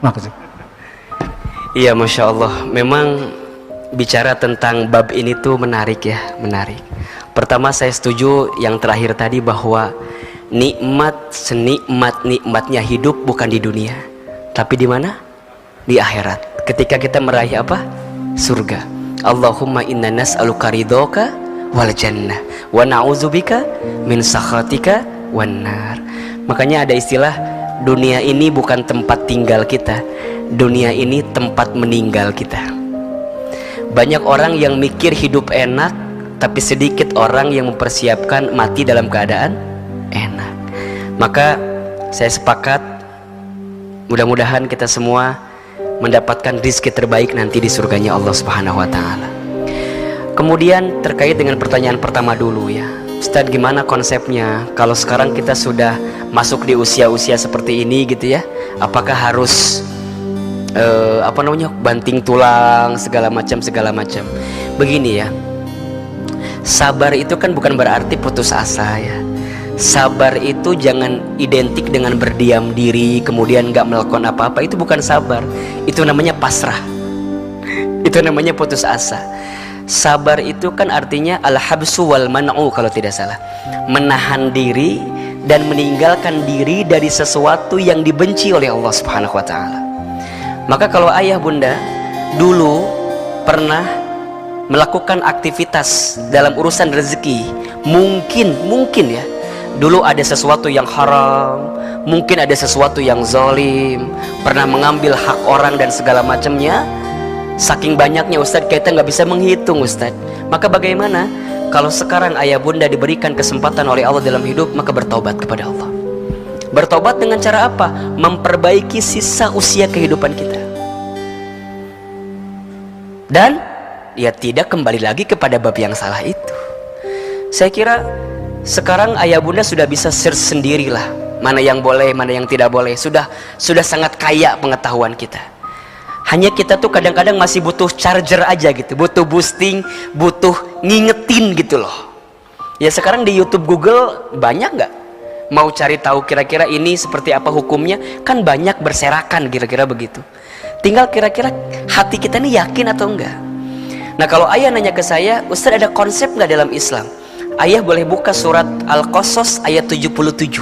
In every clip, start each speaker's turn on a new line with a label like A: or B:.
A: Makasih.
B: Iya, Masya Allah. Memang bicara tentang bab ini tuh menarik ya, menarik. Pertama saya setuju yang terakhir tadi bahwa nikmat senikmat-nikmatnya hidup bukan di dunia, tapi di mana? Di akhirat. Ketika kita meraih apa? Surga. Allahumma inna nas'aluka ridhoka wal jannah wa na'udzubika min sakhatika wan nar. Makanya ada istilah, dunia ini bukan tempat tinggal kita, dunia ini tempat meninggal kita. Banyak orang yang mikir hidup enak, tapi sedikit orang yang mempersiapkan mati dalam keadaan enak. Maka saya sepakat, mudah-mudahan kita semua mendapatkan rizki terbaik nanti di surganya Allah Subhanahu wa ta'ala. Kemudian terkait dengan pertanyaan pertama dulu ya, Ustadz, gimana konsepnya kalau sekarang kita sudah masuk di usia-usia seperti ini gitu ya, apakah harus banting tulang segala macam. Begini ya, sabar itu kan bukan berarti putus asa ya. Sabar itu jangan identik dengan berdiam diri kemudian gak melakukan apa-apa. Itu bukan sabar, itu namanya pasrah, itu namanya putus asa. Sabar itu kan artinya al-habsu wal man'u kalau tidak salah, menahan diri dan meninggalkan diri dari sesuatu yang dibenci oleh Allah Subhanahu wa ta'ala. Maka kalau ayah bunda dulu pernah melakukan aktivitas dalam urusan rezeki, mungkin ya, dulu ada sesuatu yang haram, mungkin ada sesuatu yang zalim, pernah mengambil hak orang dan segala macamnya. Saking banyaknya Ustadz, kita nggak bisa menghitung Ustadz. Maka bagaimana kalau sekarang ayah bunda diberikan kesempatan oleh Allah dalam hidup, maka bertobat kepada Allah. Bertobat dengan cara apa? Memperbaiki sisa usia kehidupan kita, dan ya tidak kembali lagi kepada bab yang salah itu. Saya kira sekarang ayah bunda sudah bisa search sendirilah, mana yang boleh, mana yang tidak boleh. Sudah sangat kaya pengetahuan kita. Hanya kita tuh kadang-kadang masih butuh charger aja gitu, butuh boosting, butuh ngingetin gitu loh. Ya sekarang di YouTube, Google banyak nggak? Mau cari tahu kira-kira ini seperti apa hukumnya, kan banyak berserakan kira-kira begitu. Tinggal kira-kira hati kita ini yakin atau enggak. Nah kalau ayah nanya ke saya, Ustaz ada konsep nggak dalam Islam? Ayah boleh buka surat Al-Qasas ayat 77.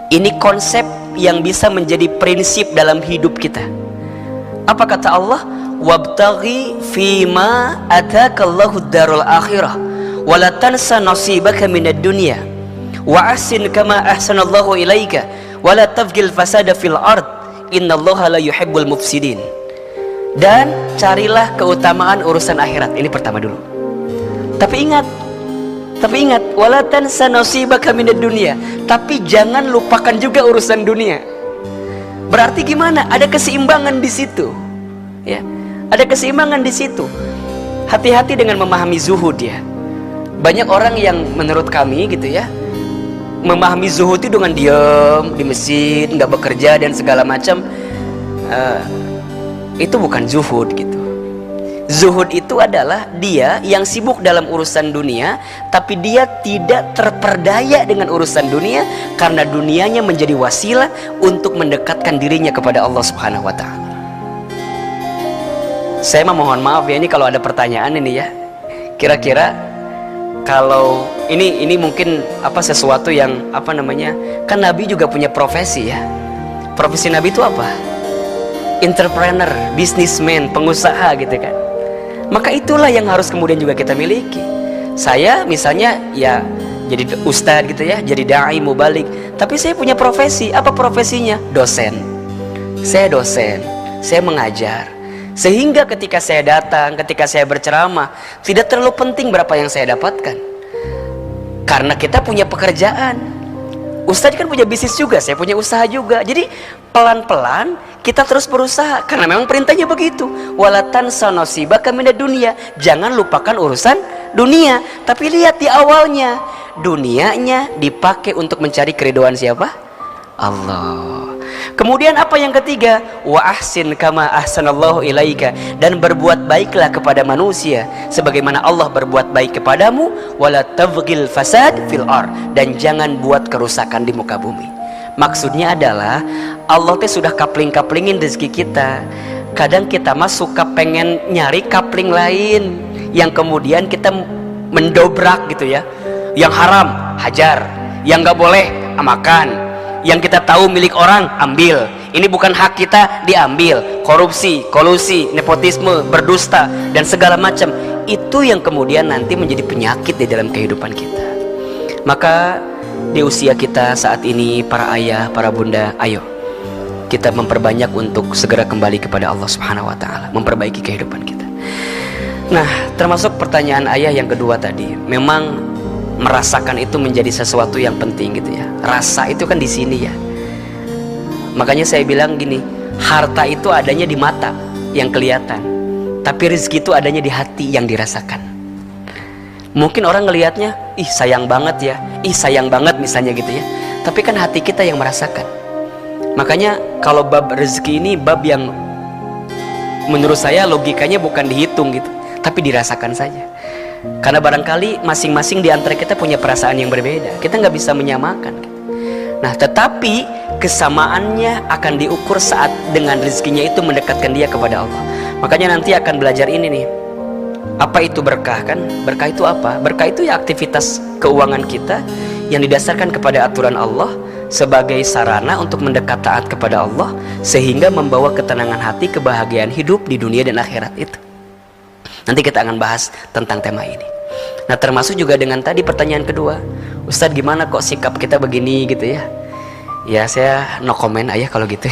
B: Ini konsep yang bisa menjadi prinsip dalam hidup kita. Apa kata Allah? Wabtaghi fima atakallahu darul akhirah wala tansa nasibaka minad dunya wa ahsin kama ahsanallahu ilaika wala tafgil fasada fil ard innallaha la yuhibbul mufsidin. Dan carilah keutamaan urusan akhirat. Ini pertama dulu. Tapi ingat wala tansa nasibaka minad dunya, tapi jangan lupakan juga urusan dunia. Berarti gimana? Ada keseimbangan di situ, ya. Ada keseimbangan di situ. Hati-hati dengan memahami zuhud ya. Banyak orang yang menurut kami gitu ya, memahami zuhud itu dengan diam di masjid, nggak bekerja dan segala macam. Itu bukan zuhud gitu. Zuhud itu adalah dia yang sibuk dalam urusan dunia, tapi dia tidak terperdaya dengan urusan dunia karena dunianya menjadi wasilah untuk mendekatkan dirinya kepada Allah Subhanahu wa ta'ala. Saya mohon maaf ya, ini kalau ada pertanyaan ini ya, kira-kira kalau ini mungkin sesuatu yang kan Nabi juga punya profesi ya. Profesi Nabi itu apa? Entrepreneur, businessman, pengusaha gitu kan. Maka itulah yang harus kemudian juga kita miliki. Saya misalnya ya jadi ustadz gitu ya, jadi da'i mubalik, tapi saya punya profesi. Apa profesinya? Dosen. Saya mengajar. Sehingga ketika saya datang, ketika saya berceramah, tidak terlalu penting berapa yang saya dapatkan, karena kita punya pekerjaan. Ustadz kan punya bisnis juga, saya punya usaha juga. Jadi pelan-pelan kita terus berusaha, karena memang perintahnya begitu. Wala tansa nasibaka minad dunya, jangan lupakan urusan dunia. Tapi lihat di awalnya, dunianya dipakai untuk mencari keridhaan siapa? Allah. Kemudian apa yang ketiga? Wa ahsin kama ahsanallahu ilaika, dan berbuat baiklah kepada manusia sebagaimana Allah berbuat baik kepadamu. Wala tabghil fasad fil ard, dan jangan buat kerusakan di muka bumi. Maksudnya adalah Allah teh sudah kapling-kaplingin rezeki kita. Kadang kita mah suka pengen nyari kapling lain yang kemudian kita mendobrak gitu ya. Yang haram hajar, yang nggak boleh makan, yang kita tahu milik orang ambil, ini bukan hak kita diambil. Korupsi, kolusi, nepotisme, berdusta dan segala macam, itu yang kemudian nanti menjadi penyakit di dalam kehidupan kita. Maka di usia kita saat ini, para ayah, para bunda, ayo kita memperbanyak untuk segera kembali kepada Allah Subhanahu wa taala, memperbaiki kehidupan kita. Nah, termasuk pertanyaan ayah yang kedua tadi, memang merasakan itu menjadi sesuatu yang penting gitu ya. Rasa itu kan di sini ya. Makanya saya bilang gini, harta itu adanya di mata yang kelihatan, tapi rezeki itu adanya di hati yang dirasakan. Mungkin orang ngelihatnya, ih sayang banget ya, ih sayang banget misalnya gitu ya. Tapi kan hati kita yang merasakan. Makanya kalau bab rezeki ini bab yang menurut saya logikanya bukan dihitung gitu, tapi dirasakan saja. Karena barangkali masing-masing di antara kita punya perasaan yang berbeda, kita nggak bisa menyamakan gitu. Nah, tetapi kesamaannya akan diukur saat dengan rezekinya itu mendekatkan dia kepada Allah. Makanya nanti akan belajar ini nih, apa itu berkah kan? Berkah itu apa? Berkah itu ya aktivitas keuangan kita yang didasarkan kepada aturan Allah sebagai sarana untuk mendekat taat kepada Allah, sehingga membawa ketenangan hati, kebahagiaan hidup di dunia dan akhirat itu. Nanti kita akan bahas tentang tema ini. Nah, termasuk juga dengan tadi pertanyaan kedua, Ustadz gimana kok sikap kita begini gitu ya. Ya saya no comment ayah kalau gitu.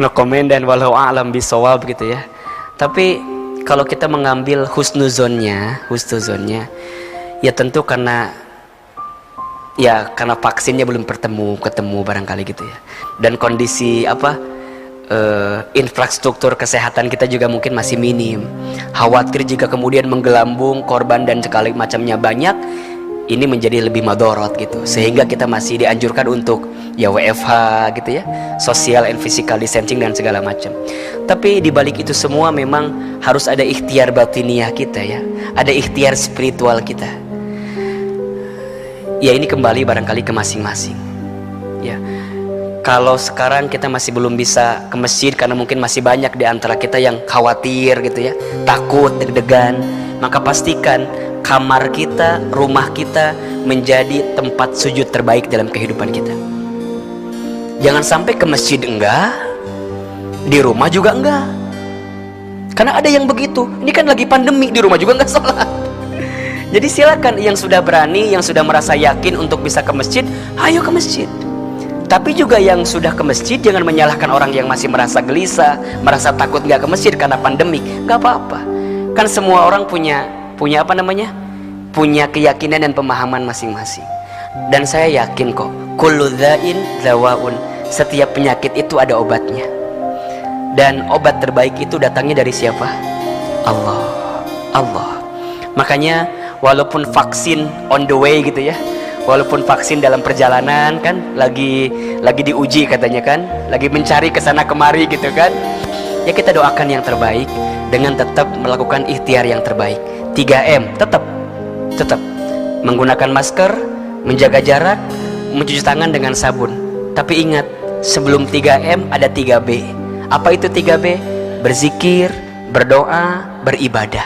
B: No comment dan walau a'lam bisawab gitu ya. Tapi kalau kita mengambil husnuzonnya, ya tentu karena vaksinnya belum ketemu barangkali gitu ya. Dan kondisi infrastruktur kesehatan kita juga mungkin masih minim. Khawatir jika kemudian menggelambung korban dan segala macamnya banyak, ini menjadi lebih madorot gitu. Sehingga kita masih dianjurkan untuk ya WFH gitu ya, social and physical distancing dan segala macam. Tapi di balik itu semua memang harus ada ikhtiar batiniah kita ya, ada ikhtiar spiritual kita. Ya ini kembali barangkali ke masing-masing. Ya. Kalau sekarang kita masih belum bisa ke masjid karena mungkin masih banyak di antara kita yang khawatir gitu ya, takut, deg-degan, maka pastikan kamar kita, rumah kita menjadi tempat sujud terbaik dalam kehidupan kita. Jangan sampai ke masjid enggak, di rumah juga enggak. Karena ada yang begitu. Ini kan lagi pandemi, di rumah juga enggak sholat. Jadi silakan yang sudah berani, yang sudah merasa yakin untuk bisa ke masjid, ayo ke masjid. Tapi juga yang sudah ke masjid jangan menyalahkan orang yang masih merasa gelisah, merasa takut nggak ke masjid karena pandemi. Nggak apa-apa. Kan semua orang punya keyakinan dan pemahaman masing-masing. Dan saya yakin kok, kullu dza'in dawaun. Setiap penyakit itu ada obatnya. Dan obat terbaik itu datangnya dari siapa? Allah. Makanya walaupun vaksin on the way gitu ya, walaupun vaksin dalam perjalanan kan, lagi diuji katanya kan, lagi mencari kesana kemari gitu kan, ya kita doakan yang terbaik dengan tetap melakukan ikhtiar yang terbaik. 3M tetap menggunakan masker, menjaga jarak, mencuci tangan dengan sabun. Tapi ingat, sebelum 3M ada 3B. Apa itu 3B? Berzikir, berdoa, beribadah.